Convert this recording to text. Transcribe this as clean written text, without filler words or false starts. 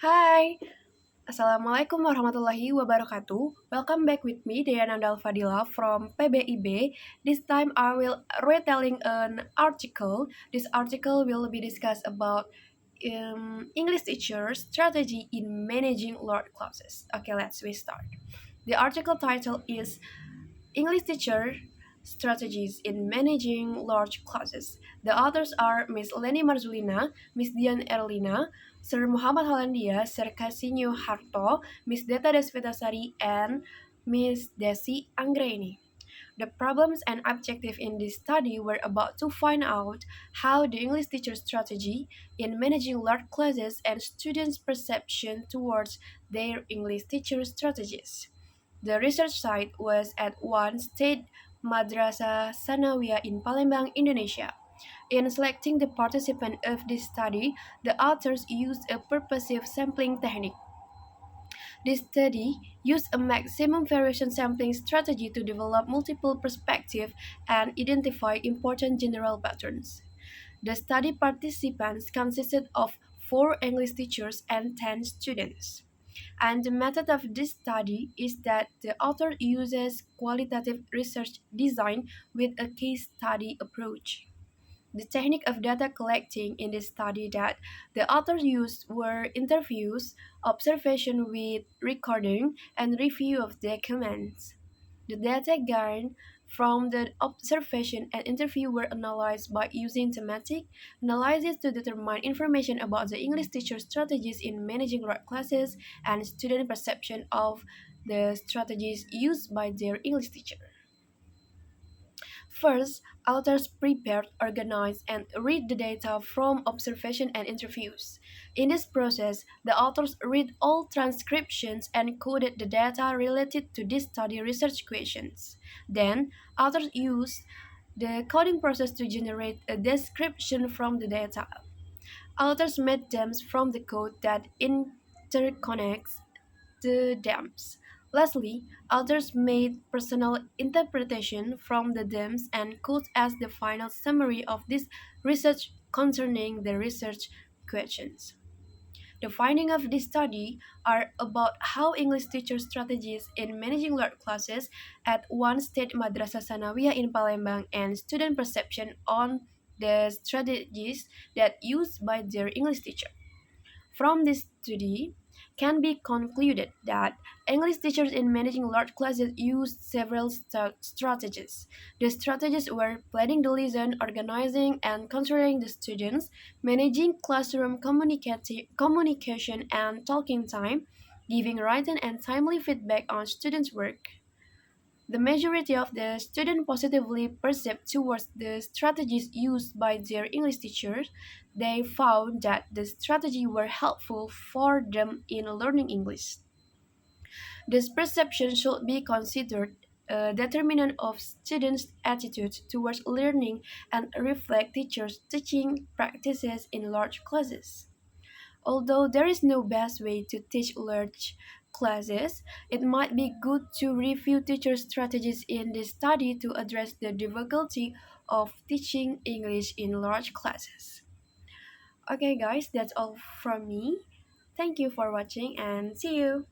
Hai, Assalamualaikum warahmatullahi wabarakatuh. Welcome back with me, Dheyananda Alfadilah from PBI B. This time I will retelling an article. This article will be discussed about English teachers' strategy in managing large classes. Okay, let's start. The article title is English Teacher Strategies in Managing Large Classes. The authors are Miss Leni Marzulina, Miss Dian Erlina, Sir Muhammad Holandyah, Sir Casinyo Harto, Miss Deta Desvetasari, and Miss Desi Anggraini. The problems and objectives in this study were about to find out how the English teacher strategy in managing large classes and students' perception towards their English teacher strategies. The research site was at one state madrasah sanawiyah in Palembang, Indonesia. In selecting the participant of this study, the authors used a purposive sampling technique. This study used a maximum variation sampling strategy to develop multiple perspectives and identify important general patterns. The study participants consisted of 4 English teachers and 10 students. And the method of this study is that the author uses qualitative research design with a case study approach. The technique of data collecting in this study that the author used were interviews, observation with recording, and review of documents. The data gained from the observation and interview were analyzed by using thematic analysis to determine information about the English teacher strategies in managing large classes and student perception of the strategies used by their English teacher. First, authors prepared, organized, and read the data from observation and interviews. In this process, the authors read all transcriptions and coded the data related to this study research questions. Then, authors used the coding process to generate a description from the data. Authors made dams from the code that interconnects the dams. Lastly, authors made personal interpretation from the dams and quotes as the final summary of this research concerning the research questions. The findings of this study are about how English teacher strategies in managing large classes at one state madrasah sanawiyah in Palembang and student perception on the strategies that used by their English teacher. From this study, can be concluded that English teachers in managing large classes used several strategies. The strategies were planning the lesson, organizing and controlling the students, managing classroom communication and talking time, giving written and timely feedback on students' work. The majority of the students positively perceived towards the strategies used by their English teachers. They found that the strategies were helpful for them in learning English. This perception should be considered a determinant of students' attitude towards learning and reflect teachers' teaching practices in large classes. Although there is no best way to teach large classes, it might be good to review teacher strategies in this study to address the difficulty of teaching English in large classes. Okay, guys, that's all from me. Thank you for watching and see you.